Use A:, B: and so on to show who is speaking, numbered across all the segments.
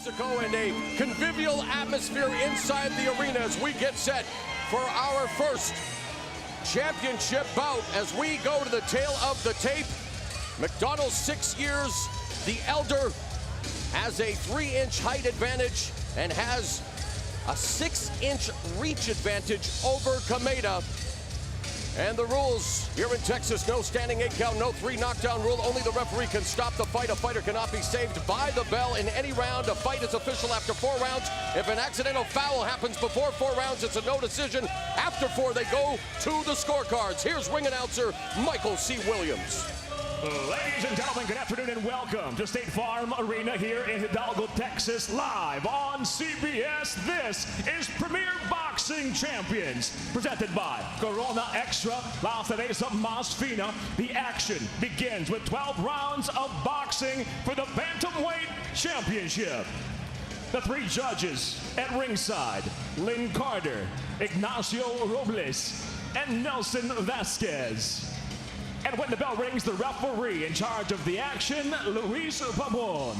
A: Mexico and a convivial atmosphere inside the arena as we get set for our first championship bout. As we go to the tail of the tape, McDonald, 6 years the elder, has a 3-inch height advantage and has a 6-inch reach advantage over Kameda. And the rules here in Texas: no standing 8 count, no 3 knockdown rule. Only the referee can stop the fight. A fighter cannot be saved by the bell in any round. A fight is official after 4 rounds. If an accidental foul happens before 4 rounds, it's a no decision. After 4, they go to the scorecards. Here's ring announcer Michael C. Williams.
B: Ladies and gentlemen, good afternoon and welcome to State Farm Arena here in Hidalgo, Texas, live on CBS. This is Premier Boxing Champions, presented by Corona Extra, La Cerveza Más Fina. The action begins with 12 rounds of boxing for the Bantamweight Championship. The 3 judges at ringside: Lynn Carter, Ignacio Robles, and Nelson Vasquez. And when the bell rings, the referee in charge of the action, Luis Pabon.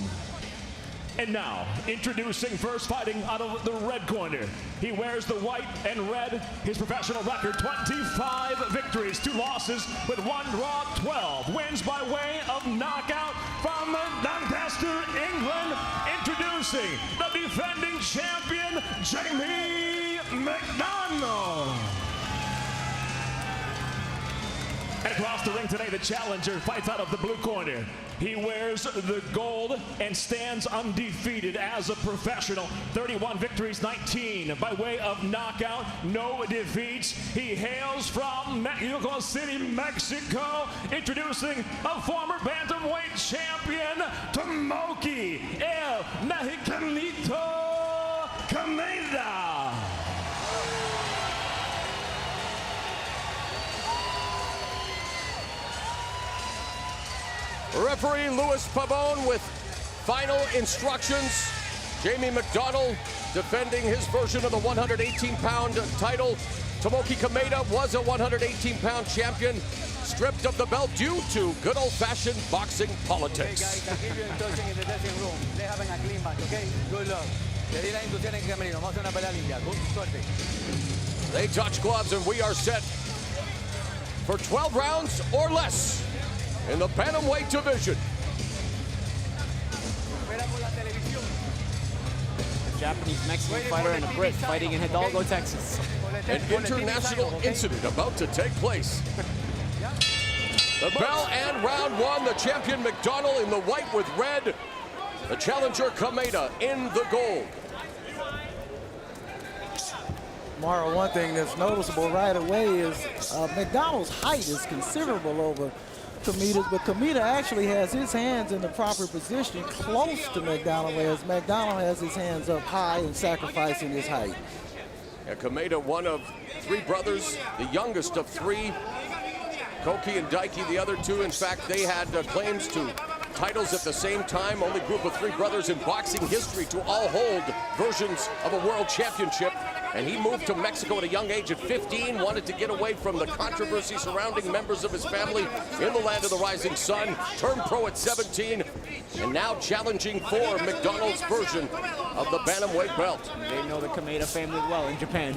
B: And now, introducing first, fighting out of the red corner. He wears the white and red. His professional record: 25 victories, 2 losses, with 1 draw, 12 wins by way of knockout. From Doncaster, England, introducing the defending champion, Jaymiee McDonald. And across the ring today, the challenger fights out of the blue corner. He wears the gold and stands undefeated as a professional. 31 victories, 19 by way of knockout, no defeats. He hails from Mexico City, Mexico, introducing a former bantamweight champion, Tomoki El Mexicanito Kameda.
A: Referee Luis Pabon with final instructions. Jaymiee McDonald defending his version of the 118-pound title. Tomoki Kameda was a 118-pound champion, stripped of the belt due to good old-fashioned boxing politics.
C: Okay, guys, I'll give you instruction in the dressing room. They having a clean match, okay? Good luck. Le di la instrucción en camerino. Vamos a hacer una pelea limpia. Good suerte.
A: They touch gloves and we are set for 12 rounds or less in the bantamweight division.
D: Japanese-Mexican fighter and a Brit fighting in Hidalgo, Texas.
A: An international incident about to take place. The bell and round 1, the champion McDonald in the white with red, the challenger Kameda in the gold.
E: Mara, one thing that's noticeable right away is McDonald's height is considerable over Kameda's, but Kameda actually has his hands in the proper position close to McDonald, whereas McDonald has his hands up high and sacrificing his height.
A: Yeah, Kameda, one of 3 brothers, the youngest of 3. Koki and Daiki, the other 2. In fact, they had claims to titles at the same time. Only group of 3 brothers in boxing history to all hold versions of a world championship. And he moved to Mexico at a young age at 15, wanted to get away from the controversy surrounding members of his family in the land of the rising sun, turned pro at 17, and now challenging for McDonald's version of the bantamweight belt.
D: They know the Kameda family well in Japan.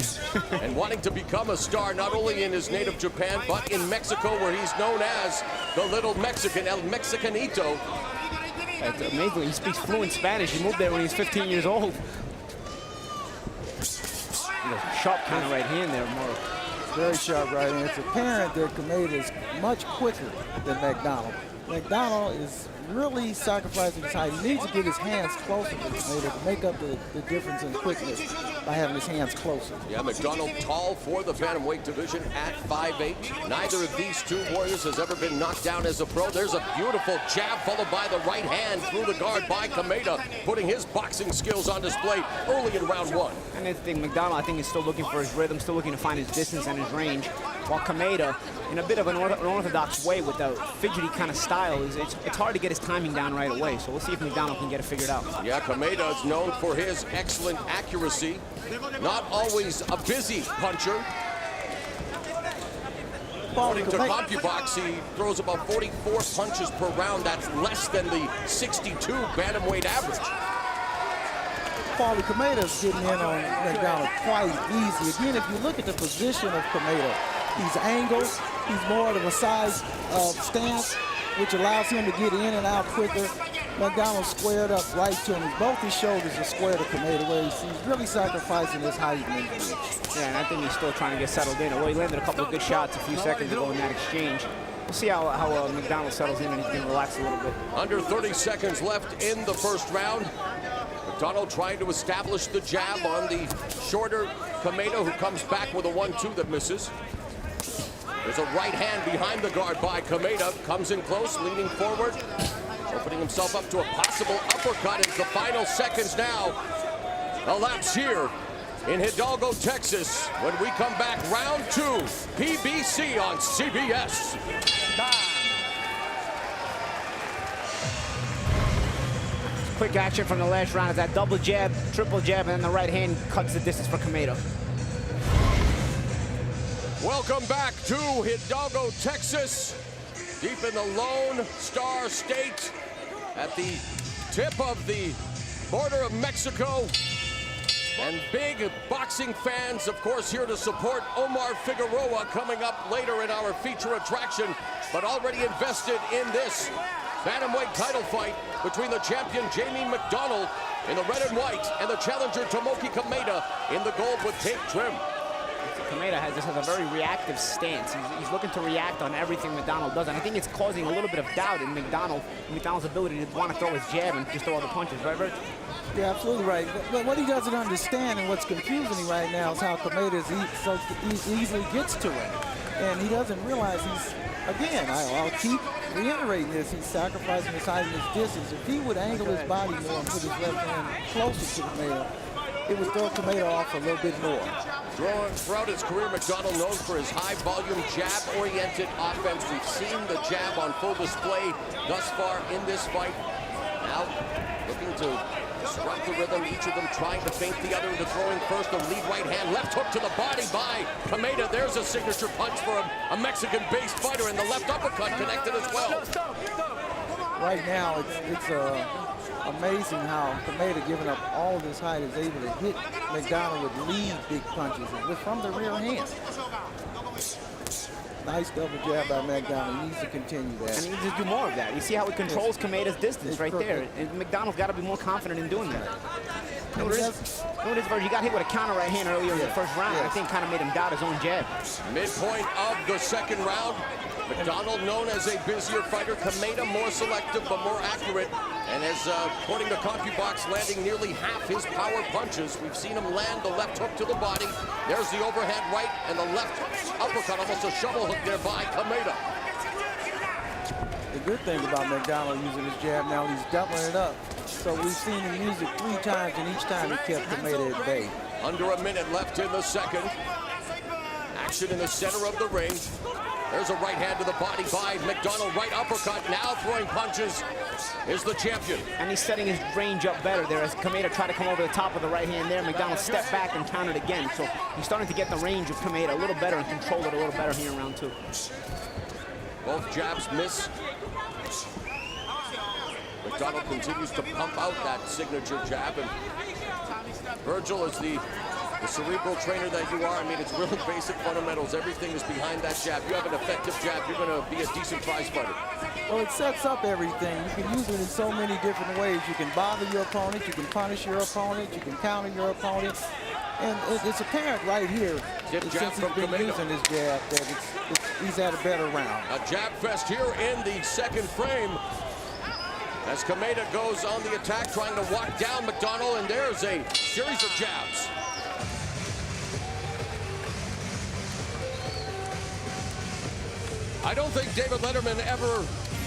A: And wanting to become a star not only in his native Japan, but in Mexico, where he's known as the Little Mexican, El Mexicanito.
D: It's amazing. He speaks fluent Spanish. He moved there when he was 15 years old. Sharp kind of right hand there, Moro.
E: Very sharp right hand. It's apparent that Kameda is much quicker than McDonald. McDonald is really sacrificing his height. He needs to get his hands closer to Kameda to make up the difference in quickness by having his hands closer.
A: Yeah, McDonald tall for the bantamweight division at 5'8". Neither of these 2 warriors has ever been knocked down as a pro. There's a beautiful jab followed by the right hand through the guard by Kameda, putting his boxing skills on display early in round 1.
D: And the thing, McDonald, I think, is still looking for his rhythm, still looking to find his distance and his range, while Kameda, in a bit of an unorthodox way with a fidgety kind of style, it's hard to get his timing down right away. So we'll see if McDonald can get it figured out.
A: Yeah, Kameda is known for his excellent accuracy. Not always a busy puncher. According to CompuBox, he throws about 44 punches per round. That's less than the 62 bantamweight average.
E: Paulie, Kameda's getting in on McDonald quite easy. Again, if you look at the position of Kameda, he's angled, he's more of a size stance, which allows him to get in and out quicker. McDonald squared up right to him. Both his shoulders are square to Kameda, where he's really sacrificing his height and reach.
D: Yeah, and I think he's still trying to get settled in. Well, he landed a couple of good shots a few seconds ago in that exchange. We'll see how McDonald settles in and he can relax a little bit.
A: Under 30 seconds left in the first round. McDonald trying to establish the jab on the shorter Kameda, who comes back with a 1-2 that misses. There's a right hand behind the guard by Kameda. Comes in close, leaning forward, opening himself up to a possible uppercut as the final seconds now elapse here in Hidalgo, Texas. When we come back, round 2, PBC on CBS.
D: Quick action from the last round is that double jab, triple jab, and then the right hand cuts the distance for Kameda.
A: Welcome back to Hidalgo, Texas, deep in the Lone Star State, at the tip of the border of Mexico. And big boxing fans, of course, here to support Omar Figueroa coming up later in our feature attraction, but already invested in this bantamweight title fight between the champion Jamie McDonald in the red and white and the challenger Tomoki Kameda in the gold with tape trim.
D: Kameda just has a very reactive stance. He's looking to react on everything McDonald does, and I think it's causing a little bit of doubt in McDonald's ability to want to throw his jab and just throw all the punches, right, Bert?
E: Yeah, absolutely right. But what he doesn't understand and what's confusing him right now is how Kameda so easily gets to him. And he doesn't realize he's, again, I'll keep reiterating this, he's sacrificing his height and his distance. If he would angle his body more and put his left hand closer to Kameda, it would throw Kameda off a little bit more.
A: Throughout his career, McDonald known for his high-volume, jab-oriented offense. We've seen the jab on full display thus far in this fight. Now, looking to disrupt the rhythm, each of them trying to feint the other into throwing first. The lead right hand, left hook to the body by Kameda. There's a signature punch for a Mexican-based fighter, and the left uppercut connected as well.
E: Right now, it's amazing how Kameda, giving up all of his height, is able to hit McDonald with lead big punches from the rear hand. Nice double jab by McDonald. He needs to continue that.
D: And he needs to do more of that. You see how he controls Kameda's distance right there. And McDonald's got to be more confident in doing that. He got hit with a counter right hand earlier in the first round. I think kind of made him doubt his own jab.
A: Midpoint of the second round. McDonald known as a busier fighter. Kameda more selective but more accurate. And as according to CompuBox, landing nearly half his power punches. We've seen him land the left hook to the body. There's the overhead right and the left uppercut, almost a shovel hook there by Kameda.
E: The good thing about McDonald using his jab now, he's doubling it up. So we've seen him use it 3 times, and each time he kept Kameda at bay.
A: Under a minute left in the second. Action in the center of the ring. There's a right hand to the body by McDonald. Right uppercut. Now throwing punches is the champion.
D: And he's setting his range up better there as Kameda tried to come over the top of the right hand there. McDonald stepped back and countered again. So he's starting to get the range of Kameda a little better and control it a little better here in round 2.
A: Both jabs miss. McDonald continues to pump out that signature jab. And Virgil is the cerebral trainer that you are. I mean, it's really basic fundamentals. Everything is behind that jab. You have an effective jab, you're going to be a decent prize fighter.
E: Well, it sets up everything. You can use it in so many different ways. You can bother your opponent, you can punish your opponent, you can counter your opponent. And it's apparent right here, since he's been using his jab, that he's had a better round.
A: A jab fest here in the second frame. As Kameda goes on the attack, trying to walk down McDonald, and there's a series of jabs. I don't think David Letterman ever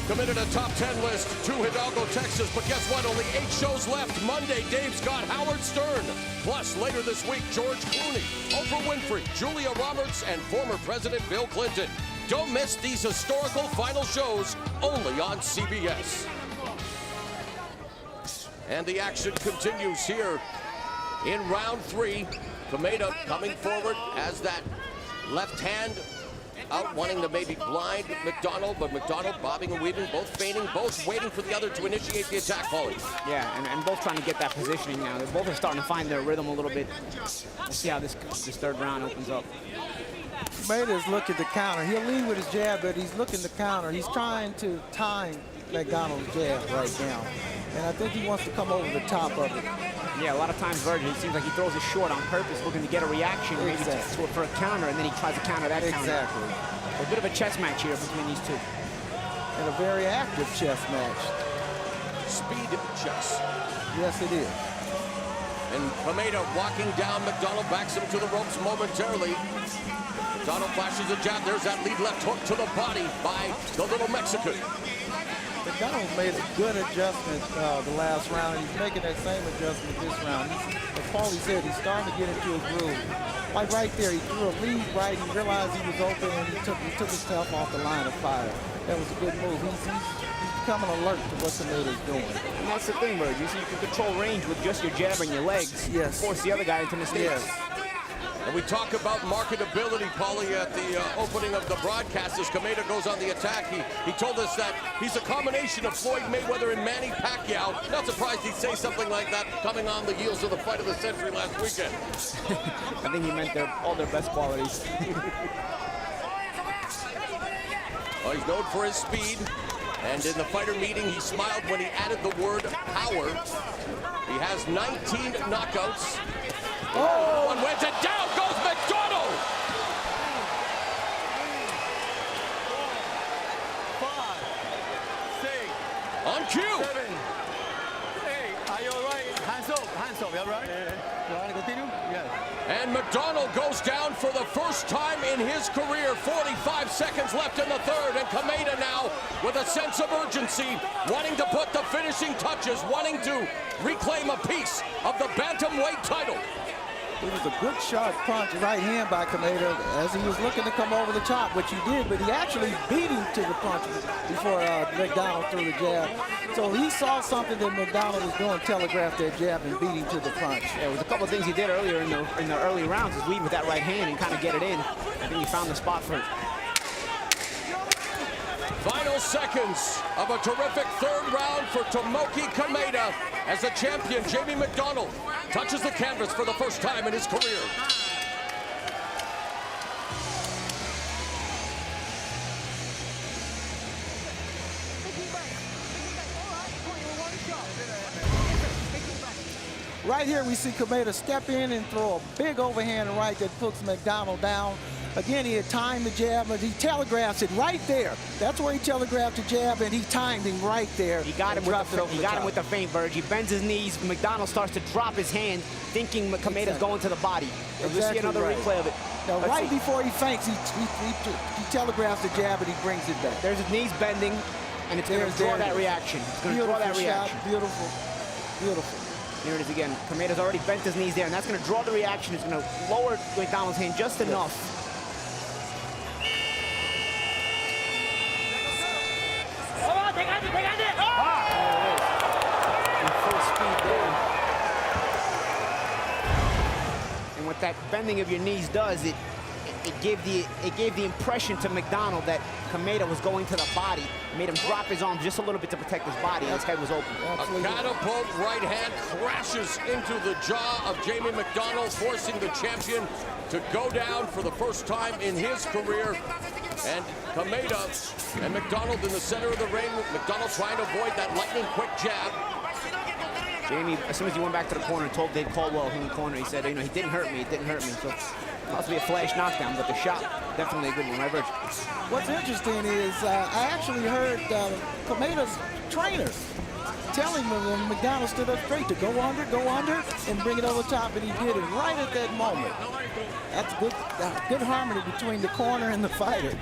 A: committed a top 10 list to Hidalgo, Texas, but guess what? Only 8 shows left. Monday, Dave's got Howard Stern. Plus, later this week, George Clooney, Oprah Winfrey, Julia Roberts, and former President Bill Clinton. Don't miss these historical final shows only on CBS. And the action continues here in round 3. Kameda coming forward as that left hand out, wanting to maybe blind McDonald, but McDonald bobbing and weaving, both feigning, both waiting for the other to initiate the attack, Paulie.
D: Yeah, and both trying to get that positioning now. They both are starting to find their rhythm a little bit. Let's see how this third round opens up.
E: Maida is looking to counter. He'll lead with his jab, but he's looking to counter. He's trying to time McDonald's jab right now. And I think he wants to come over the top of it.
D: Yeah, a lot of times Virgin, it seems like he throws it short on purpose, looking to get a reaction maybe for a counter, and then he tries to counter that counter.
E: Exactly.
D: A bit of a chess match here between these two.
E: And a very active chess match.
A: Speed chess.
E: Yes, it is.
A: And Kameda walking down, McDonald backs him to the ropes momentarily. McDonald flashes a jab. There's that lead left hook to the body by the little Mexican.
E: McDonald's made a good adjustment the last round. He's making that same adjustment this round. As Paulie said, he's starting to get into a groove. Like right there, he threw a lead right. He realized he was open, and he took himself off the line of fire. That was a good move. He's becoming alert to what Kameda's doing.
D: And that's the thing, Virg. You see, you can control range with just your jab and your legs.
E: Yes.
D: Force the other guy into mistakes.
E: Yes.
A: And we talk about marketability, Paulie, at the opening of the broadcast as Kameda goes on the attack. He told us that he's a combination of Floyd Mayweather and Manny Pacquiao. Not surprised he'd say something like that coming on the heels of the fight of the century last weekend.
D: I think he meant all their best qualities.
A: Well, he's known for his speed. And in the fighter meeting, he smiled when he added the word power. He has 19 knockouts. Oh! One wins it. Down goes McDonald!
C: 5, 6,
A: On cue!
C: 7, 8. Are you all right? Hands up, you all right? You want to continue? Yes.
A: And McDonald goes down for the first time in his career. 45 seconds left in the third, and Kameda now with a sense of urgency, wanting to put the finishing touches, wanting to reclaim a piece of the bantamweight title.
E: It was a good sharp punch, right hand by Kameda as he was looking to come over the top, which he did, but he actually beat him to the punch before McDonald threw the jab. So he saw something that McDonald was doing, telegraphed that jab and beat him to the punch.
D: Yeah, it was a couple of things he did earlier in the early rounds, is lead with that right hand and kind of get it in. I think he found the spot for it.
A: Final seconds of a terrific third round for Tomoki Kameda as the champion, Jamie McDonald, touches the canvas for the first time in his career.
E: Right here we see Kameda step in and throw a big overhand right that puts McDonald down. Again, he had timed the jab, but he telegraphs it right there. That's where he telegraphed the jab, and he timed him right there.
D: He got him with the feint, Virg. He bends his knees. McDonald starts to drop his hand, thinking Kameda's going to the body. We'll see another replay of it.
E: Now, right before he feints, he telegraphs the jab, and he brings it back.
D: There's his knees bending, and it's going to draw that reaction. It's going to draw that reaction.
E: Beautiful, beautiful.
D: Here it is again. Kameda's already bent his knees there, and that's going to draw the reaction. It's going to lower McDonald's hand just enough. And what that bending of your knees does, it gave the impression to McDonald that Kameda was going to the body. Made him drop his arms just a little bit to protect his body. His head was open.
A: A catapult right hand crashes into the jaw of Jamie McDonald, forcing the champion to go down for the first time in his career. And Kameda and McDonald in the center of the ring. McDonald trying to avoid that lightning quick jab.
D: Jamie, as soon as he went back to the corner and told Dave Caldwell in the corner, he said, you know, he didn't hurt me, it didn't hurt me. So it must be a flash knockdown, but the shot, definitely a good one, right, Virg?
E: What's interesting is I actually heard Kameda's trainer telling him when McDonald stood up straight to go under, and bring it over top, and he did it right at that moment. That's good harmony between the corner and the fighter.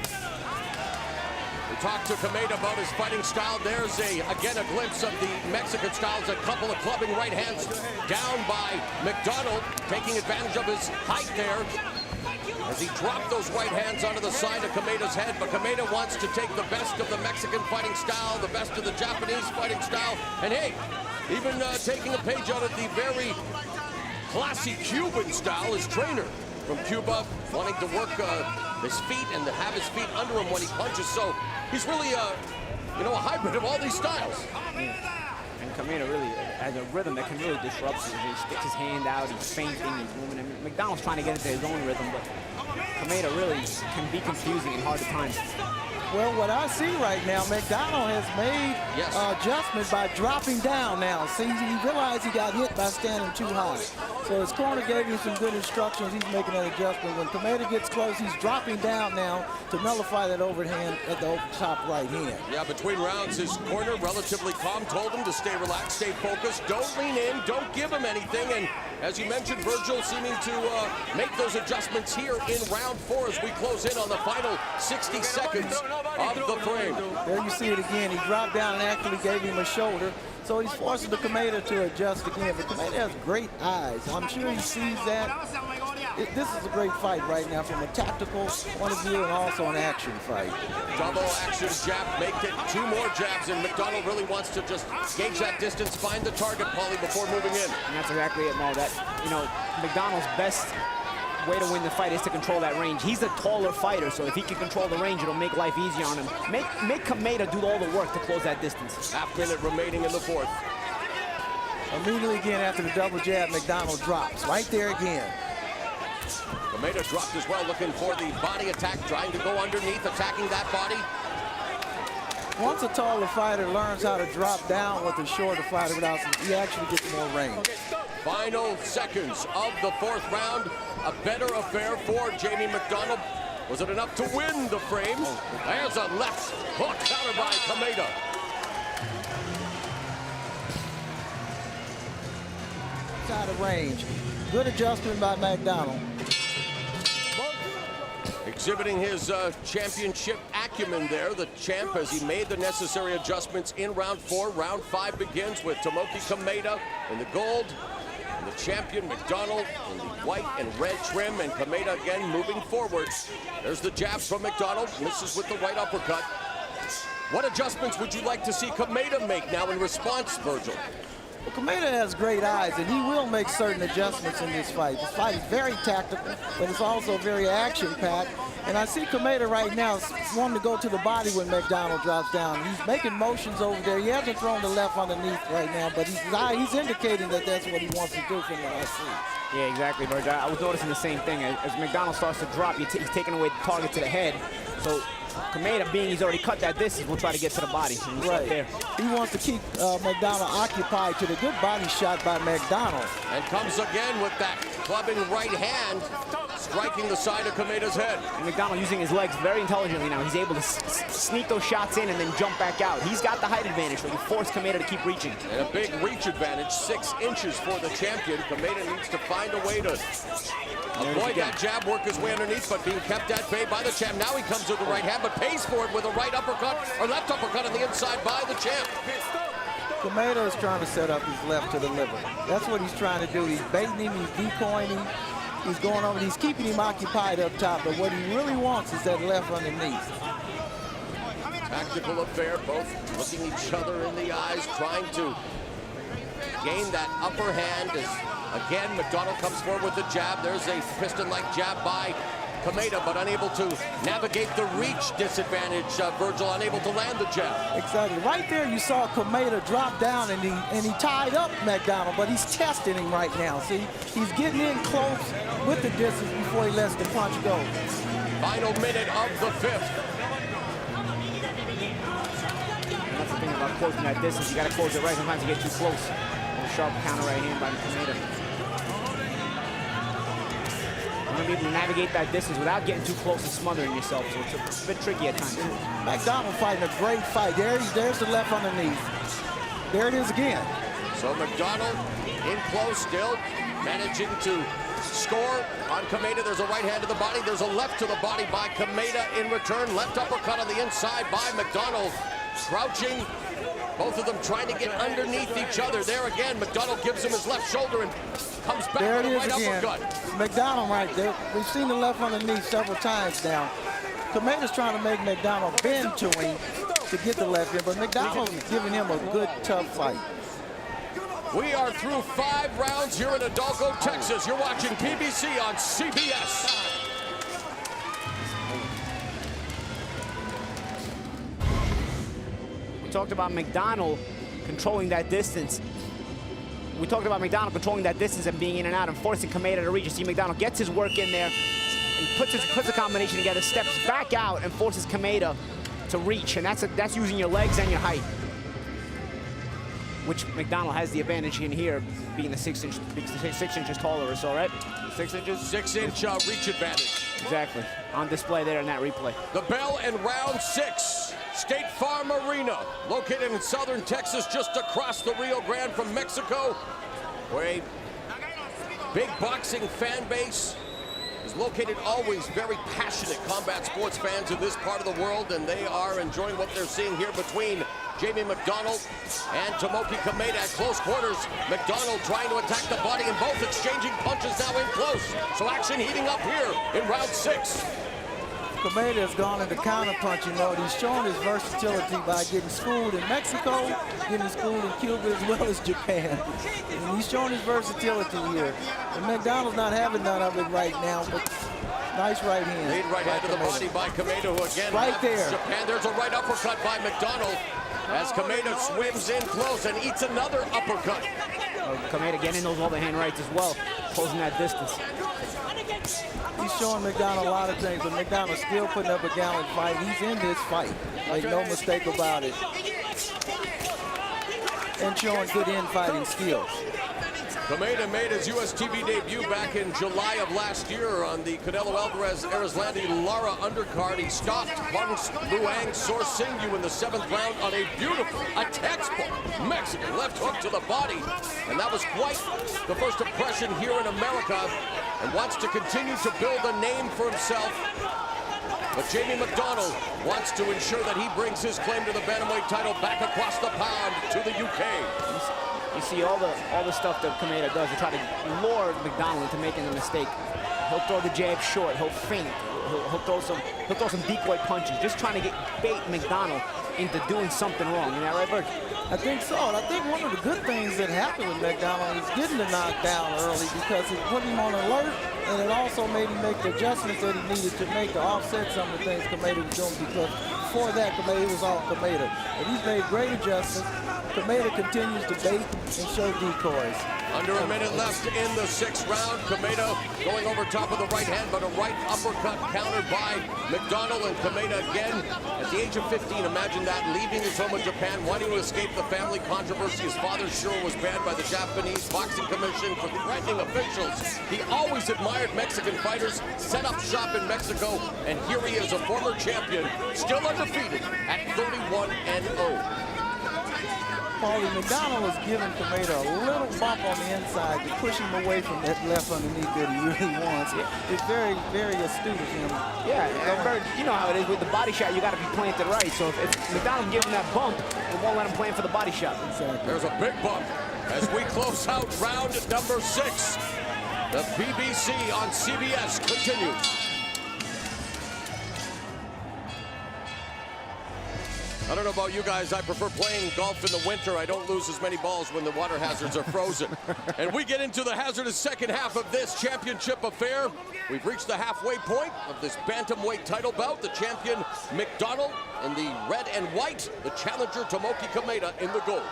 A: We talked to Kameda about his fighting style. There's again a glimpse of the Mexican styles, a couple of clubbing right hands down by McDonald, taking advantage of his height there as he dropped those right hands onto the side of Kameda's head. But Kameda wants to take the best of the Mexican fighting style, the best of the Japanese fighting style, and hey, even taking a page out of the very classy Cuban style, his trainer from Cuba, wanting to work his feet and to have his feet under him when he punches. So he's really, you know, a hybrid of all these styles.
D: And Kameda really has a rhythm that can really disrupt you. He sticks his hand out, he's feinting, he's moving. I mean, McDonald's trying to get into his own rhythm, but Kameda really can be confusing and hard at times.
E: Well, what I see right now, McDonald has made adjustment by dropping down now. See, he realized he got hit by standing too high. So his corner gave him some good instructions. He's making an adjustment. When Kameda gets close, he's dropping down now to nullify that overhand at the top right hand.
A: Yeah, between rounds, his corner, relatively calm, told him to stay relaxed, stay focused, don't lean in, don't give him anything. And as you mentioned, Virgil seeming to make those adjustments here in round 4 as we close in on the final 60 seconds of the frame.
E: There you see it again. He dropped down and actually gave him a shoulder. So he's forcing the Kameda to adjust again. But Kameda has great eyes. I'm sure he sees that. This is a great fight right now from a tactical point of view and also an action fight.
A: Double action jab, make it 2 more jabs, and McDonald really wants to just gauge that distance, find the target, Paulie, before moving in.
D: And that's exactly it, Mo. That, you know, McDonald's best way to win the fight is to control that range. He's a taller fighter, so if he can control the range, it'll make life easier on him. Make Kameda do all the work to close that distance.
A: Half minute remaining in the 4th.
E: Immediately again after the double jab, McDonald drops. Right there again.
A: Kameda dropped as well, looking for the body attack, trying to go underneath, attacking that body.
E: Once a taller fighter learns how to drop down with a shorter fighter, he actually gets more range.
A: Final seconds of the 4th round. A better affair for Jamie McDonald. Was it enough to win the frame? There's a left hook countered by Kameda.
E: Out of range. Good adjustment by McDonald.
A: Exhibiting his championship acumen there, the champ, as he made the necessary adjustments in round 4. Round 5 begins with Tomoki Kameda in the gold, and the champion McDonald in the white and red trim, and Kameda again moving forward. There's the jab from McDonald, misses with the right uppercut. What adjustments would you like to see Kameda make now in response, Virgil?
E: Well, Kameda has great eyes, and he will make certain adjustments in this fight. This fight is very tactical, but it's also very action-packed. And I see Kameda right now wanting to go to the body when McDonald drops down. He's making motions over there. He hasn't thrown the left underneath right now, but he's indicating that that's what he wants to do from what I see.
D: Yeah, exactly, Virgil. I was noticing the same thing. As McDonald starts to drop, he's taking away the target to the head. So Kameda, being he's already cut that distance, will try to get to the body.
E: Right
D: there.
E: He wants to keep McDonald occupied to the good body shot by McDonald.
A: And comes again with that clubbing right hand, striking the side of Kameda's head.
D: And McDonald using his legs very intelligently now. He's able to sneak those shots in and then jump back out. He's got the height advantage, so he forced Kameda to keep reaching.
A: And a big reach advantage, 6 inches for the champion. Kameda needs to find a way to avoid that jab, work his way underneath, but being kept at bay by the champ. Now he comes with the right hand, but pays for it with a right uppercut, or left uppercut on the inside by the champ.
E: Kameda is trying to set up his left to the liver. That's what he's trying to do. He's baiting him, he's decoying him, he's going over, he's keeping him occupied up top, but what he really wants is that left underneath.
A: Tactical affair, both looking each other in the eyes, trying to gain that upper hand. As again, McDonald comes forward with the jab. There's a piston-like jab by Kameda, but unable to navigate the reach disadvantage. Virgil unable to land the jab.
E: Exactly. Right there, you saw Kameda drop down, and he tied up McDonald, but he's testing him right now. See, he's getting in close with the distance before he lets the punch go.
A: Final minute of the 5th.
D: And that's the thing about closing that distance. You got to close it right. Sometimes you get too close. A sharp counter right hand by Kameda. You want to be able to navigate that distance without getting too close and smothering yourself, so it's a bit tricky at times.
E: McDonald fighting a great fight. There's the left underneath. There it is again.
A: So McDonald in close still, managing to score on Kameda. There's a right hand to the body. There's a left to the body by Kameda in return. Left uppercut on the inside by McDonald. Crouching. Both of them trying to get underneath each other. There again, McDonald gives him his left shoulder and comes back
E: there
A: with a right
E: again.
A: uppercut.
E: McDonald right there. We've seen the left underneath several times now. Kameda's trying to make McDonald bend to him to get the left in, but McDonald's giving him a good, tough fight.
A: We are through 5 rounds here in Hidalgo, Texas. You're watching PBC on CBS.
D: We talked about McDonald controlling that distance. We talked about McDonald controlling that distance and being in and out and forcing Kameda to reach. You see McDonald gets his work in there and puts the combination together, steps back out and forces Kameda to reach. And that's using your legs and your height, which McDonald has the advantage in here, being the 6 inches taller or so, right? 6 inches?
A: 6-inch reach advantage.
D: Exactly. On display there in that replay.
A: The bell in round 6. State Farm Arena, located in southern Texas, just across the Rio Grande from Mexico, where a big boxing fan base is located. Always very passionate combat sports fans in this part of the world, and they are enjoying what they're seeing here between Jamie McDonald and Tomoki Kameda at close quarters. McDonald trying to attack the body, and both exchanging punches now in close. So action heating up here in round 6.
E: Kameda has gone into counter-punching mode. He's shown his versatility by getting schooled in Mexico, getting schooled in Cuba, as well as Japan. And he's shown his versatility here. And McDonald's not having none of it right now, but nice right hand.
A: Lead right hand to the body by Kameda, who again
E: right there.
A: Japan. There's a right uppercut by McDonald as Kameda swims in close and eats another uppercut.
D: Kameda getting those overhand rights as well, closing that distance.
E: He's showing McDonald a lot of things, but McDonald's still putting up a gallant fight. He's in this fight. Make no mistake about it. And showing good in-fighting skills.
A: Kameda made his US TV debut back in July of last year on the Canelo Alvarez-Erislandy Lara undercard. He stopped Hung Luang Sorsingyu in the 7th round on a textbook Mexican left hook to the body. And that was quite the first impression here in America, and wants to continue to build a name for himself. But Jamie McDonald wants to ensure that he brings his claim to the bantamweight title back across the pond to the UK.
D: You see all the stuff that Kameda does to try to lure McDonald into making a mistake. He'll throw the jab short, he'll feint, he'll throw some decoy punches, just trying to bait McDonald into doing something wrong. Isn't that right, Bert?
E: I think so. And I think one of the good things that happened with McDonald is getting the knockdown early, because it put him on alert, and it also made him make the adjustments that he needed to make to offset some of the things Kameda was doing, because before that, Kameda was all Kameda. And he's made great adjustments. Kameda continues to bait and show decoys.
A: Under a minute left in the 6th round. Kameda going over top of the right hand, but a right uppercut countered by McDonald. And Kameda again, at the age of 15, imagine that, leaving his home in Japan, wanting to escape the family controversy. His father sure was banned by the Japanese Boxing Commission for threatening officials. He always admired Mexican fighters, set up shop in Mexico, and here he is, a former champion, still undefeated at 31-0.
E: Paulie, McDonald has given Kameda a little bump on the inside to push him away from that left underneath that he really wants. It's very, very astute of him.
D: Yeah, and Bert, you know how it is with the body shot. You got to be planted right. So if McDonald gives him that bump, it won't let him plan for the body shot.
E: Exactly.
A: There's a big bump as we close out round number 6. The PBC on CBS continues. I don't know about you guys, I prefer playing golf in the winter. I don't lose as many balls when the water hazards are frozen. And we get into the hazardous second half of this championship affair. We've reached the halfway point of this bantamweight title bout. The champion McDonald in the red and white, the challenger Tomoki Kameda in the gold.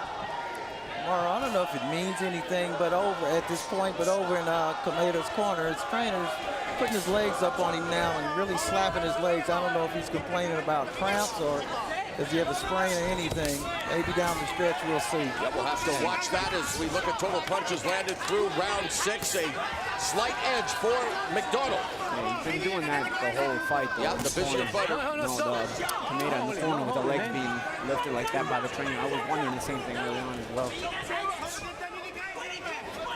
E: Well, I don't know if it means anything, but over at this point, but over in Kameda's corner, his trainer's putting his legs up on him now and really slapping his legs. I don't know if he's complaining about cramps or does he have a sprain or anything. Maybe down the stretch, we'll see.
A: Yeah, we'll have to watch that as we look at total punches landed through round 6. A slight edge for McDonald.
D: Yeah, he's been doing that the whole fight. Though.
A: Yeah, the busier fighter.
D: No, Kameda in the corner with the legs being lifted like that by the trainer. I was wondering the same thing early on as well.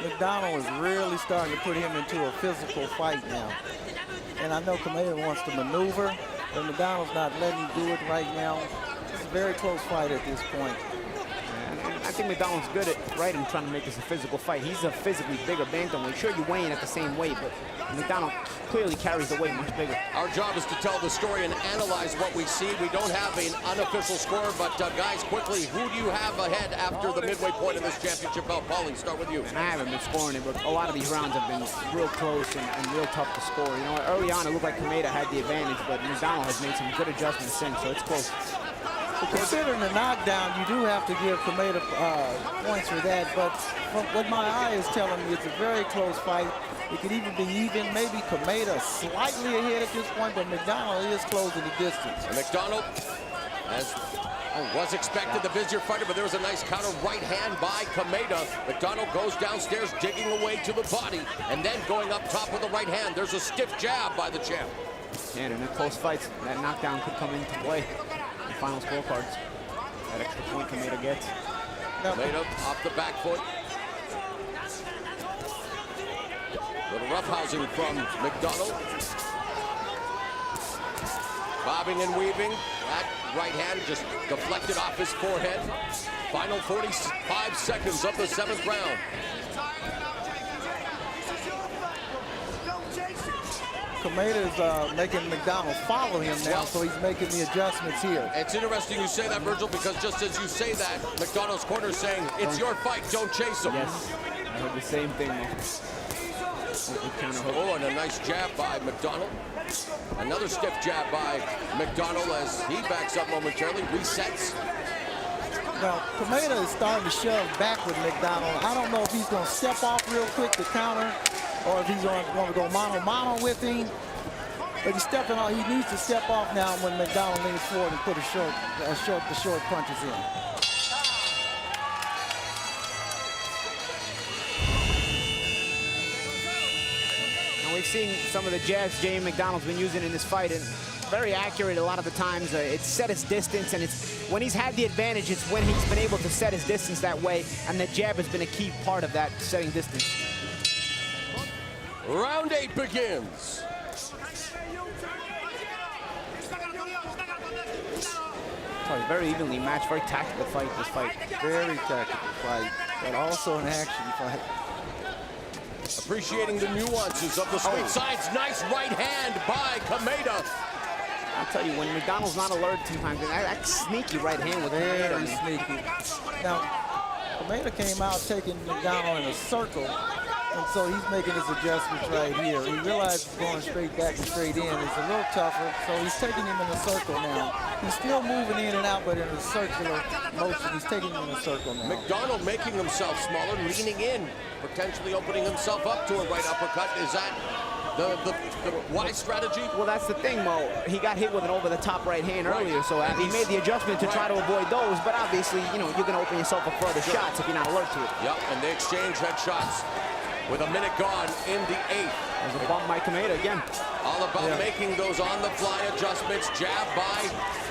E: McDonald is really starting to put him into a physical fight now. And I know Kameda wants to maneuver, but McDonald's not letting him do it right now. It's a very close fight at this point.
D: I think McDonald's good at in trying to make this a physical fight. He's a physically bigger bantamweight. Sure, you weigh in at the same weight, but McDonald clearly carries the weight much bigger.
A: Our job is to tell the story and analyze what we see. We don't have an unofficial score, but guys, quickly, who do you have ahead after the midway point of this championship bout? Paulie, start with you.
D: And I haven't been scoring it, but a lot of these rounds have been real close and real tough to score. You know, early on it looked like Kameda had the advantage, but McDonald has made some good adjustments since, so it's close.
E: Considering the knockdown, you do have to give Kameda points for that, but from what my eye is telling me, it's a very close fight. It could even be even. Maybe Kameda slightly ahead at this point, but McDonald is closing the distance.
A: And McDonald, as was expected, the busier fighter, but there was a nice counter right hand by Kameda. McDonald goes downstairs, digging away to the body, and then going up top with the right hand. There's a stiff jab by the champ.
D: And in the close fights, that knockdown could come into play. The final scorecards. That extra point Kameda gets.
A: Kameda off the back foot. Little roughhousing from McDonald. Bobbing and weaving. That right hand just deflected off his forehead. Final 45 seconds of the 7th round.
E: Kameda is making McDonald follow him now, so he's making the adjustments here.
A: It's interesting you say that, Virgil, because just as you say that, McDonald's corner is saying, it's your fight, don't chase him.
D: Yes, I heard the same thing.
A: Oh, and a nice jab by McDonald. Another stiff jab by McDonald as he backs up momentarily, resets.
E: Now, Kameda is starting to shove back with McDonald. I don't know if he's going to step off real quick to counter or if he's going to go mano-mano with him. But he's stepping on. He needs to step off now when McDonald leans forward and put the short punches in.
D: We've seen some of the jabs Jay McDonald's been using in this fight, and very accurate a lot of the times. It's set his distance, and it's when he's had the advantage, it's when he's been able to set his distance that way, and the jab has been a key part of that setting distance.
A: Round 8 begins.
D: Probably very evenly matched, very tactical fight, this fight.
E: Very tactical fight, but also an action fight.
A: Appreciating the nuances of the street sides. Nice right hand by Kameda.
D: I'll tell you, when McDonald's not alert sometimes, that's sneaky right hand with
E: very
D: Kameda.
E: sneaky. Now, Kameda came out taking McDonald in a circle, and so he's making his adjustments right here. He realized going straight back and straight in is a little tougher, so he's taking him in a circle now. He's still moving in and out, but in a circular motion. He's taking him in a circle now.
A: McDonald making himself smaller, leaning in, potentially opening himself up to a right uppercut. Is that the wise strategy?
D: Well, that's the thing, Mo. He got hit with an over-the-top right hand earlier, so he made the adjustment to try to avoid those, but obviously, you know, you're going to open yourself up for other shots if you're not alert to it.
A: Yep, and they exchange headshots with a minute gone in the 8th.
D: There's a bump by Kameda again.
A: All about making those on-the-fly adjustments. Jab by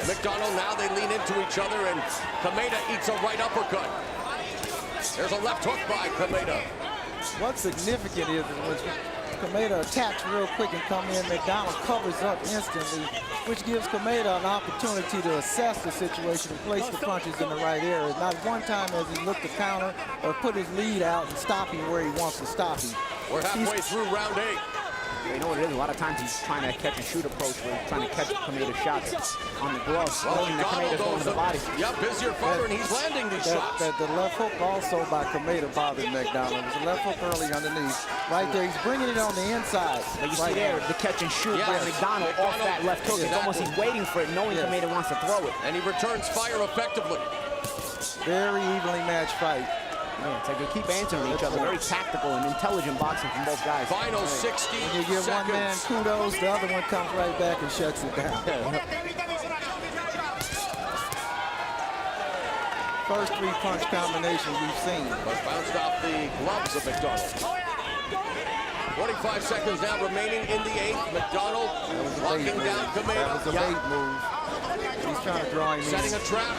A: McDonald. Now they lean into each other, and Kameda eats a right uppercut. There's a left hook by Kameda.
E: What's significant is when Kameda attacks real quick and come in, McDonald covers up instantly, which gives Kameda an opportunity to assess the situation and place the punches in the right area. Not one time has he looked to counter or put his lead out and stop him where he wants to stop him.
A: We're halfway through round 8.
D: You know what it is? A lot of times he's trying to catch and shoot approach where he's trying to catch Kameda's shots on the gloves.
A: Well,
D: Kameda's going to the body.
A: Yeah, busier fighter, and he's landing these shots.
E: The left hook also by Kameda bothered McDonald. There's a left hook early underneath. Right there, he's bringing it on the inside.
D: But you see there, the catch and shoot by McDonald off that left hook. It's almost he's waiting for it, knowing Kameda wants to throw it.
A: And he returns fire effectively.
E: Very evenly matched fight.
D: Yeah, it's like they keep answering each other. Very tactical and intelligent boxing from both guys.
A: Final 60
E: When you give
A: seconds.
E: one man kudos, the other one comes right back and shuts it down. First 3-punch combination we've seen.
A: But bounced off the gloves of McDonald. 45 seconds now remaining in the 8th. McDonald locking down Kameda.
E: That was a bait move. He's trying to draw him in.
A: Setting a trap.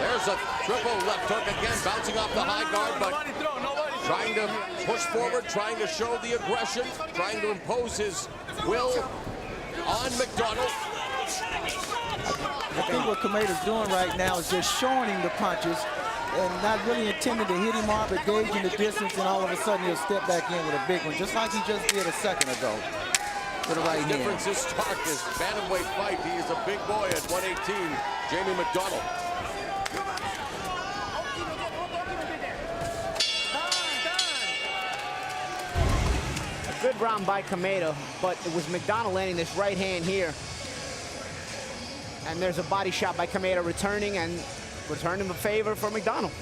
A: There's a triple left hook again, bouncing off the high guard, but trying to push forward, trying to show the aggression, trying to impose his will on McDonald.
E: I think what Kameda's doing right now is just showing him the punches and not really intending to hit him hard, but gauging the distance, and all of a sudden he'll step back in with a big one, just like he just did a second ago. To the right hand.
A: The difference is stark. His bantamweight fight. He is a big boy at 118, Jamie McDonald.
D: A good round by Kameda, but it was McDonald landing this right hand here. And there's a body shot by Kameda returning a favor for McDonald.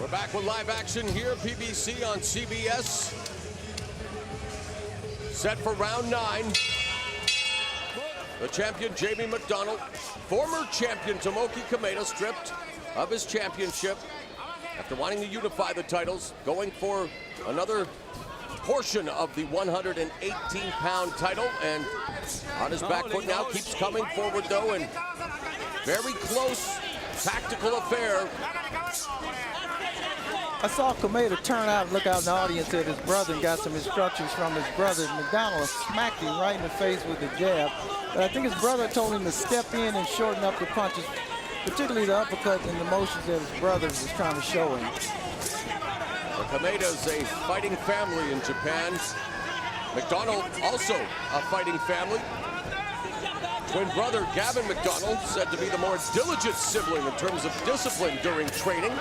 A: We're back with live action here, PBC on CBS. Set for round 9. The champion, Jamie McDonald. Former champion, Tomoki Kameda, stripped of his championship after wanting to unify the titles, going for another portion of the 118-pound title, and on his back foot now, keeps coming forward though, and very close tactical affair.
E: I saw Kameda turn out and look out in the audience at his brother and got some instructions from his brother. McDonald smacked him right in the face with the jab. But I think his brother told him to step in and shorten up the punches, particularly the uppercut and the motions that his brother was trying to show him.
A: Well, Kameda's a fighting family in Japan. McDonald also a fighting family. Twin brother Gavin McDonald said to be the more diligent sibling in terms of discipline during training.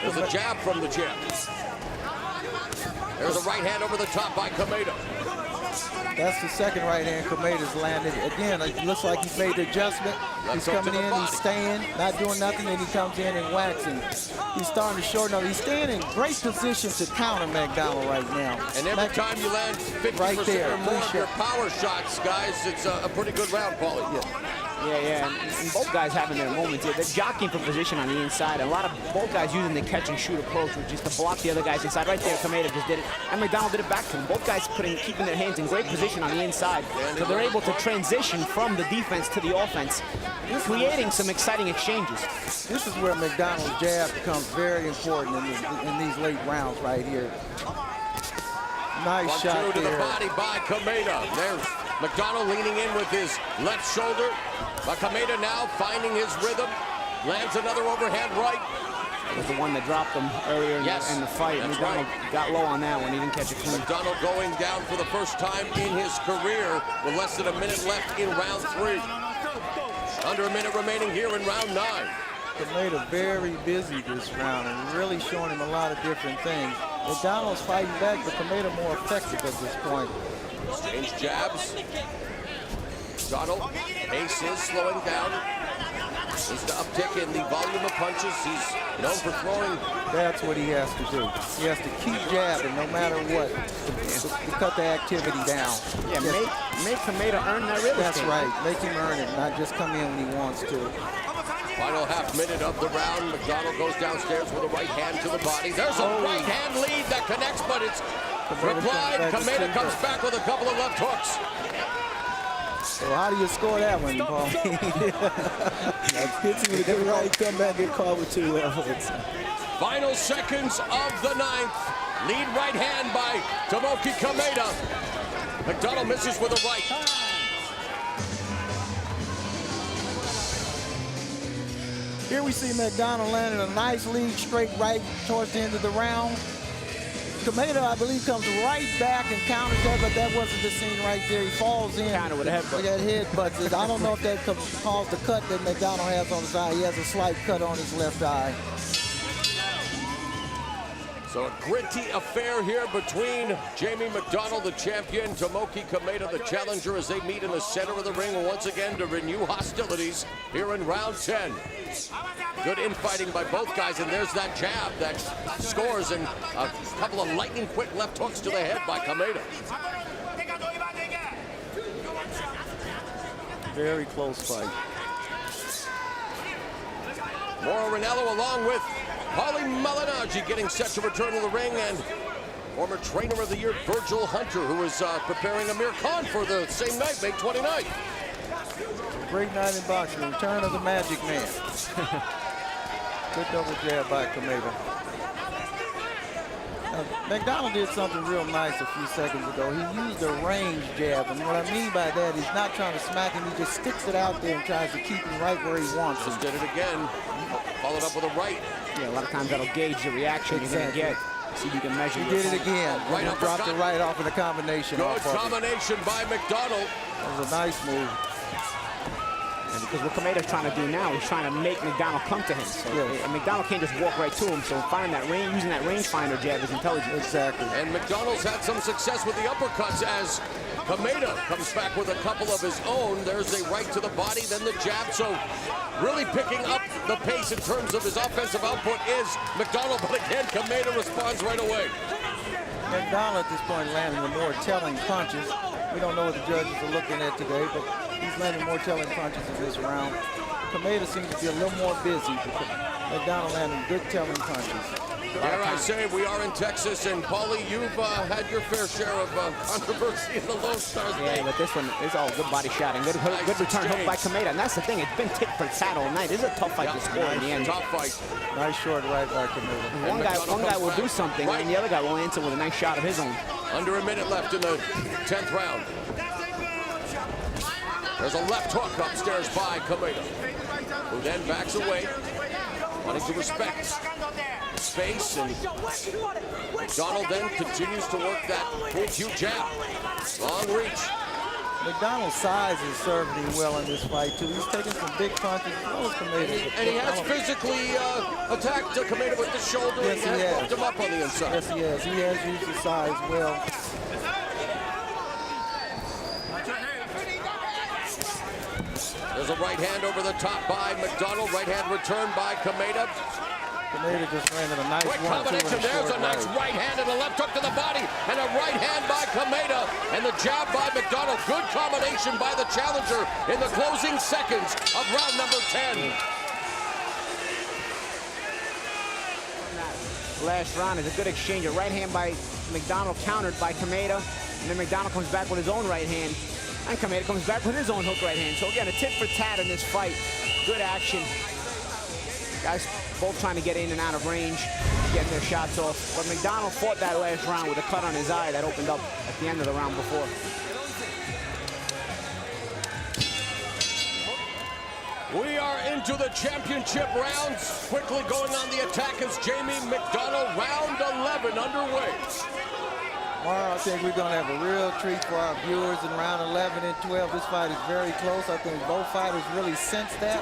A: There's a jab from the jab. There's a right hand over the top by Kameda.
E: That's the second right hand Kameda's landed. Again, it looks like he's made the adjustment. He's coming in, he's staying, not doing nothing, and he comes in and waxing. He's starting to shorten up. He's staying in great position to counter McDonald right now.
A: And every time you land 50%
E: right there,
A: or more of your power shots, guys, it's a pretty good round, Paulie.
D: Yeah, and both guys having their moments here. They're jockeying for position on the inside. A lot of both guys using the catch and shoot approach, which is to block the other guys inside. Right there, Kameda just did it, and McDonald did it back to him. Both guys keeping their hands in great position on the inside, so they're able to transition from the defense to the offense, creating some exciting exchanges.
E: This is where McDonald's jab becomes very important in these late rounds right here. Nice shot there.
A: To the body by Kameda. There's McDonald leaning in with his left shoulder. But Kameda now finding his rhythm. Lands another overhand right.
D: It was the one that dropped him earlier in the fight. McDonald got low on that one. He didn't catch it clean.
A: McDonald going down for the first time in his career with less than a minute left in round 3. Under a minute remaining here in round 9.
E: Kameda very busy this round and really showing him a lot of different things. McDonald's fighting back, but Kameda more effective at this point.
A: Exchange jabs. McDonald, pace is slowing down. Needs to uptick in the volume of punches. He's known for throwing.
E: That's what he has to do. He has to keep jabbing no matter what to cut the activity down.
D: Yeah, make Kameda earn that rhythm.
E: That's right. Make him earn it, not just come in when he wants to.
A: Final half minute of the round. McDonald goes downstairs with a right hand to the body. There's a right hand lead that connects, but it's replied. Kameda comes back with a couple of left hooks.
E: So how do you score that one, Paul? Hits him with a good right, come back, get caught with 2 left hooks.
A: Final seconds of the 9th. Lead right hand by Tomoki Kameda. McDonald misses with a right.
E: Here we see McDonald landing a nice lead straight right towards the end of the round. Kameda, I believe, comes right back and counters that, but that wasn't the scene right there. He falls in.
D: Counter with a headbutt.
E: That headbutt. I don't know if that caused the cut that McDonald has on his eye. He has a slight cut on his left eye.
A: So a gritty affair here between Jamie McDonald, the champion, Tomoki Kameda, the challenger, as they meet in the center of the ring once again to renew hostilities here in round 10. Good infighting by both guys, and there's that jab that scores, and a couple of lightning quick left hooks to the head by Kameda.
E: Very close fight.
A: Mauro Ranallo along with Paulie Malignaggi getting set to return to the ring, and former trainer of the year Virgil Hunter, who is preparing Amir Khan for the same night, May 29th.
E: Great night in boxing, return of the Magic Man. Good double jab by Kameda. McDonald did something real nice a few seconds ago. He used a range jab, and what I mean by that, he's not trying to smack him. He just sticks it out there and tries to keep him right where he wants him.
A: Just did it again. Followed up with a right.
D: Yeah, a lot of times that'll gauge the reaction you're going to get. See if you can measure.
E: He did it again.
A: Right
E: up, dropped it right off of the combination.
A: Good combination by McDonald.
E: That was a nice move.
D: And because what Kameda's trying to do now, he's trying to make McDonald come to him. So McDonald can't just walk right to him. So finding that range, using that rangefinder jab is intelligent.
E: Exactly.
A: And McDonald's had some success with the uppercuts as Kameda comes back with a couple of his own. There's a right to the body, then the jab. So really picking up the pace in terms of his offensive output is McDonald. But again, Kameda responds right away.
E: McDonald at this point landing the more telling punches. We don't know what the judges are looking at today, but he's landing more telling punches in this round. Kameda seems to be a little more busy, but McDonald landing good telling punches.
A: Dare I say, we are in Texas, and Paulie, you've had your fair share of controversy in the Lone Stars.
D: Yeah, but this one is all good body shot and good return hook by Kameda. And that's the thing, it's been tit for tat all night. This is a tough fight to score in the end.
A: Tough fight.
E: Nice short right by Kameda.
D: One guy will do something, and the other guy will answer with a nice shot of his own.
A: Under a minute left in the 10th round. There's a left hook upstairs by Kameda, who then backs away, wanting to respect space, and McDonald then continues to work that full cue jab. Long reach.
E: McDonald's size is serving him well in this fight, too. He's taking some big punches as well as Kameda.
A: And he has physically attacked Kameda with the shoulder, and has bumped him up on the inside.
E: Yes, he has. He has used his size well.
A: There's a right hand over the top by McDonald. Right hand returned by Kameda.
E: Kameda just landed a nice
A: quick combination. There's a nice right hand and a left hook to the body, and a right hand by Kameda, and the jab by McDonald. Good combination by the challenger in the closing seconds of round number 10.
D: Last round is a good exchange. A right hand by McDonald countered by Kameda, and then McDonald comes back with his own right hand, and Kameda comes back with his own hook right hand. So again, a tit for tat in this fight. Good action. Guys both trying to get in and out of range, getting their shots off. But McDonald fought that last round with a cut on his eye that opened up at the end of the round before.
A: We are into the championship rounds. Quickly going on the attack is Jayme McDonald. Round 11 underway.
E: Tomorrow, I think we're going to have a real treat for our viewers in round 11 and 12. This fight is very close. I think both fighters really sense that.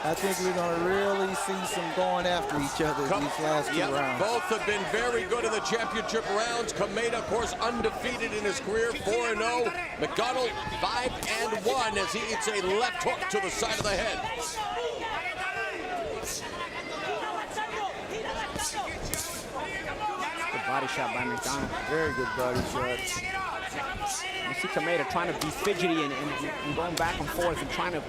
E: I think we're going to really see some going after each other in these last two rounds.
A: Both have been very good in the championship rounds. Kameda, of course, undefeated in his career, 4-0. McDonald, 5-1 as he hits a left hook to the side of the head.
D: Good body shot by McDonald.
E: Very good body shot.
D: You see Kameda trying to be fidgety and going back and forth and trying to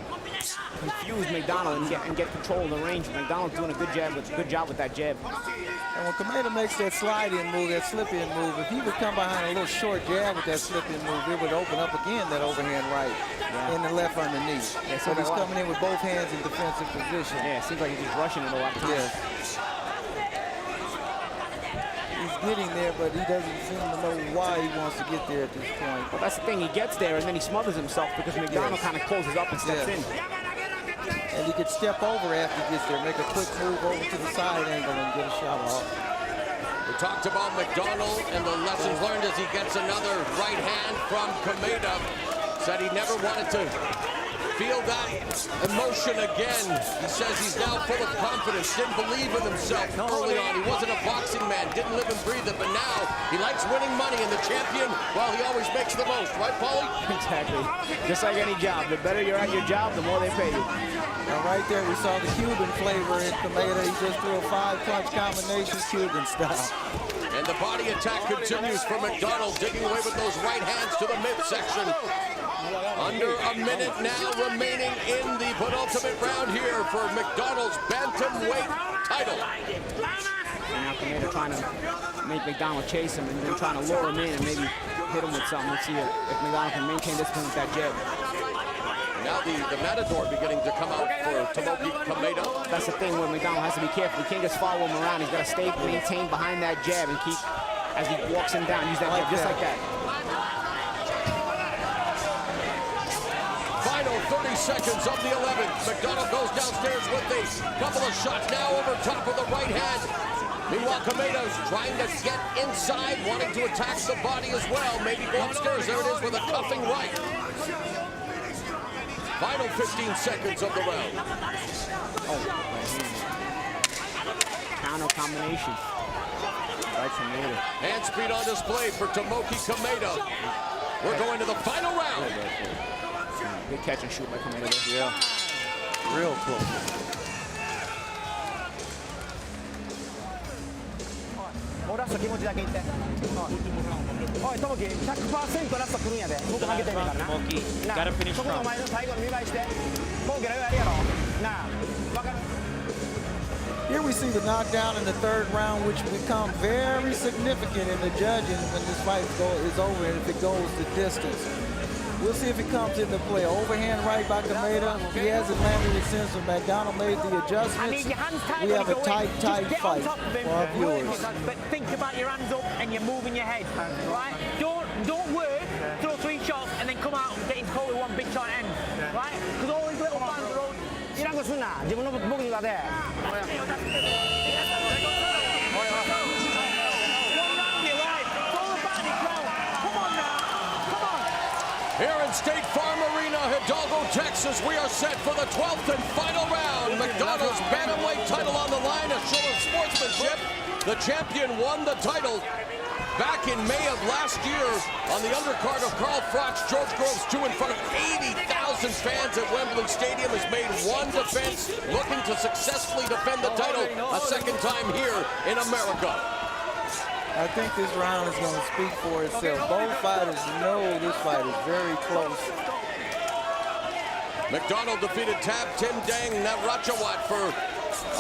D: confuse McDonald and get control of the range. McDonald's doing a good job with that jab.
E: And when Kameda makes that slide-in move, that slip-in move, if he would come behind a little short jab with that slip-in move, it would open up again that overhand right and the left underneath.
D: Yeah,
E: so he's coming in with both hands in defensive position.
D: Yeah, it seems like he's just rushing it a lot of times.
E: Yes. He's getting there, but he doesn't seem to know why he wants to get there at this point.
D: Well, that's the thing. He gets there, and then he smothers himself because McDonald kind of closes up and steps in.
E: And he could step over after he gets there, make a quick move over to the side angle and get a shot off.
A: We talked about McDonald and the lessons learned as he gets another right hand from Kameda. Said he never wanted to feel that emotion again. He says he's now full of confidence, didn't believe in himself early on. He wasn't a boxing man, didn't live and breathe it, but now he likes winning money, and the champion, well, he always makes the most, right, Paulie?
D: Exactly. Just like any job. The better you're at your job, the more they pay you.
E: Now right there, we saw the Cuban flavor in Kameda. He just threw a 5-punch combination Cuban style.
A: And the body attack continues for McDonald, digging away with those right hands to the midsection. Under a minute now remaining in the penultimate round here for McDonald's bantamweight title.
D: And now Kameda trying to make McDonald chase him and then trying to lure him in and maybe hit him with something. Let's see if McDonald can maintain discipline with that jab.
A: Now the Matador beginning to come out for Tomoki Kameda.
D: That's the thing where McDonald has to be careful. He can't just follow him around. He's got to stay maintained behind that jab and keep as he walks him down. Use that jab just like that.
A: Final 30 seconds of the 11th. McDonald goes downstairs with a couple of shots now over top of the right hand. Meanwhile, Kameda's trying to get inside, wanting to attack the body as well. Maybe go upstairs. There it is with a cuffing right. Final 15 seconds of the round.
D: Counter combination. Right from Kameda.
A: Hand speed on display for Tomoki Kameda. We're going to the final round.
D: Good catch and shoot by Kameda there.
E: Yeah. Real close.
F: もうラスト気持ちだけ言って。おい、トモキ、100% ラスト来るんやで。僕負けてんねんからな。そこのお前の最後の見栄えして。もうゲラやるやろ。なあ、わかる？
E: Here we see the knockdown in the third round, which become very significant in the judging when this fight is over and if it goes the distance. We'll see if it comes into play. Overhand right by Kameda. He hasn't landed it since when McDonald made the adjustments. We have a tight fight for our viewers.
F: But think about your hands up and you're moving your head, right? Don't work, throw 3 shots and then come out and get in caught with one big shot end, right? Because all these little fans are all... いらんことすんな。自分の僕に言われ。
A: Here in State Farm Arena, Hidalgo, Texas, we are set for the 12th and final round. McDonald's bantamweight title on the line, a show of sportsmanship. The champion won the title back in May of last year on the undercard of Carl Froch, George Groves 2 in front of 80,000 fans at Wembley Stadium. Has made one defense, looking to successfully defend the title a second time here in America.
E: I think this round is going to speak for itself. Both fighters know this fight is very close.
A: McDonald defeated Tab Timdang Naratjawat for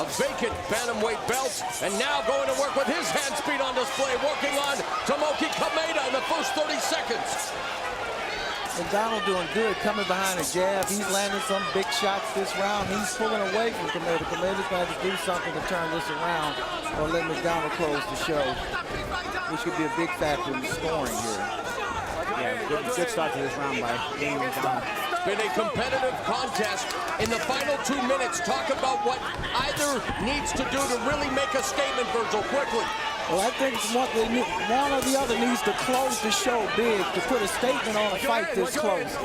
A: a vacant bantamweight belt, and now going to work with his hand speed on display, working on Tomoki Kameda in the first 30 seconds.
E: McDonald doing good, coming behind a jab. He's landing some big shots this round. He's pulling away from Kameda. Kameda's going to have to do something to turn this around or let McDonald close the show, which could be a big factor in the scoring here.
D: Yeah, good start to this round by Jay McDonald.
A: It's been a competitive contest. In the final 2 minutes, talk about what either needs to do to really make a statement, Virgil, quickly.
E: Well, I think one or the other needs to close the show big to put a statement on a fight this close.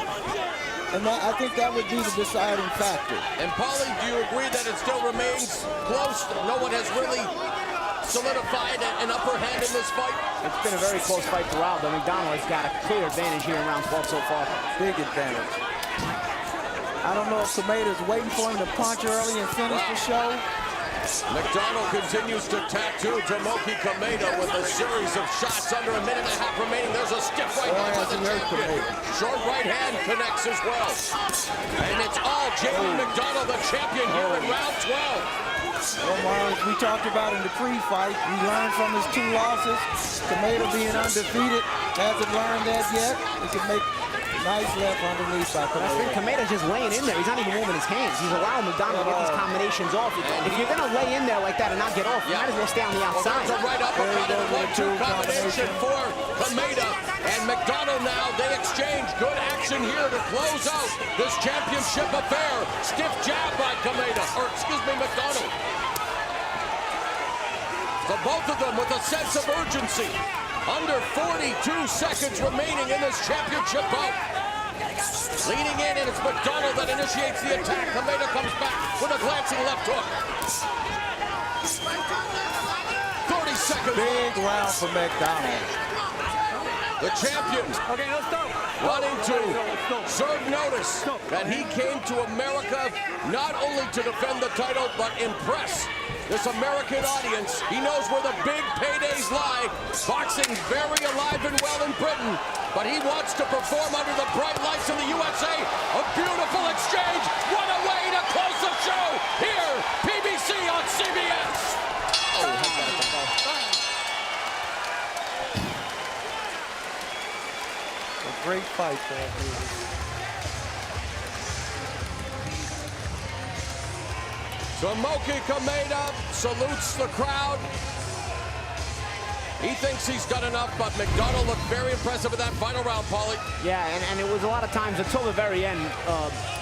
E: And I think that would be the deciding factor.
A: And Paulie, do you agree that it still remains close? No one has really solidified an upper hand in this fight?
D: It's been a very close fight throughout, but McDonald has got a clear advantage here in round 12 so far.
E: Big advantage. I don't know if Kameda's waiting for him to punch early and finish the show.
A: McDonald continues to tattoo Tomoki Kameda with a series of shots under a minute and a half remaining. There's a stiff right hand by the champion. Short right hand connects as well. And it's all Jamie McDonald, the champion here in round 12.
E: Well, Marlon, we talked about in the pre-fight, he learned from his 2 losses. Kameda being undefeated, hasn't learned that yet. He can make nice left underneath by Kameda.
D: I think Kameda's just laying in there. He's not even moving his hands. He's allowing McDonald to get these combinations off. If you're going to lay in there like that and not get off, you might as well stay on the outside.
A: Well, right uppercut and 1-2 combination for Kameda. And McDonald now, they exchange. Good action here to close out this championship affair. Stiff jab by Kameda, or excuse me, McDonald. So both of them with a sense of urgency. Under 42 seconds remaining in this championship bout. Leaning in, and it's McDonald that initiates the attack. Kameda comes back with a glancing left hook. 30 seconds.
E: Big round for McDonald.
A: The champion wanting to serve notice that he came to America not only to defend the title, but impress this American audience. He knows where the big paydays lie. Boxing very alive and well in Britain, but he wants to perform under the bright lights of the USA. A beautiful exchange. What a way to close the show here, PBC on CBS.
E: A great fight for that movie.
A: Tomoki Kameda salutes the crowd. He thinks he's done enough, but McDonald looked very impressive in that final round, Paulie.
D: Yeah, and it was a lot of times until the very end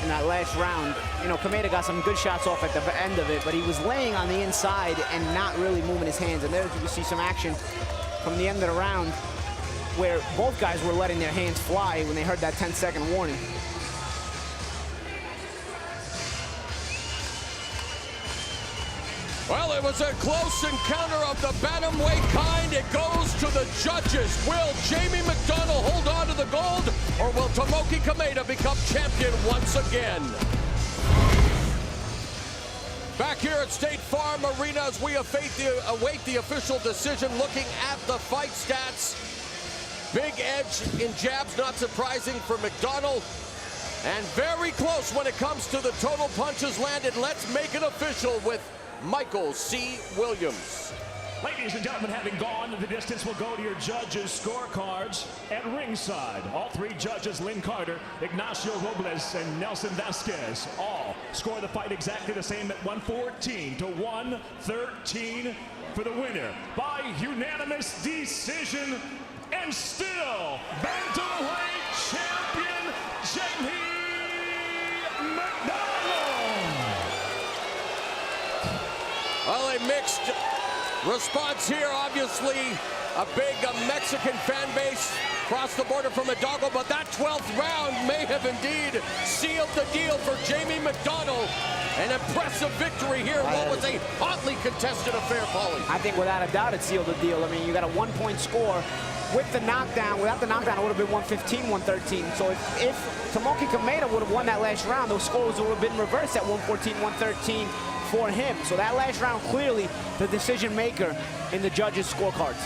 D: in that last round. You know,亀田got some good shots off at the end of it, but he was laying on the inside and not really moving his hands. And there you can see some action from the end of the round where both guys were letting their hands fly when they heard that 10-second warning.
A: Well, it was a close encounter of the bantamweight kind. It goes to the judges. Will Jamie McDonald hold on to the gold, or will Tomoki Kameda become champion once again? Back here at State Farm Arena as we await the official decision, looking at the fight stats. Big edge in jabs, not surprising for McDonald. And very close when it comes to the total punches landed. Let's make it official with Michael C. Williams.
B: Ladies and gentlemen, having gone the distance, we'll go to your judges' scorecards at ringside. All three judges, Lynn Carter, Ignacio Robles, and Nelson Vasquez, all score the fight exactly the same at 114 to 113 for the winner by unanimous decision, and still bantamweight champion Jamie McDonald.
A: Well, a mixed response here. Obviously, a big Mexican fan base across the border from Hidalgo, but that 12th round may have indeed sealed the deal for Jamie McDonald. An impressive victory here. What was a hotly contested affair, Paulie?
D: I think without a doubt it sealed the deal. I mean, you got a 1-point score. With the knockdown, without the knockdown, it would have been 115, 113. So if Tomoki Kameda would have won that last round, those scores would have been reversed at 114, 113 for him. So that last round, clearly the decision maker in the judges' scorecards.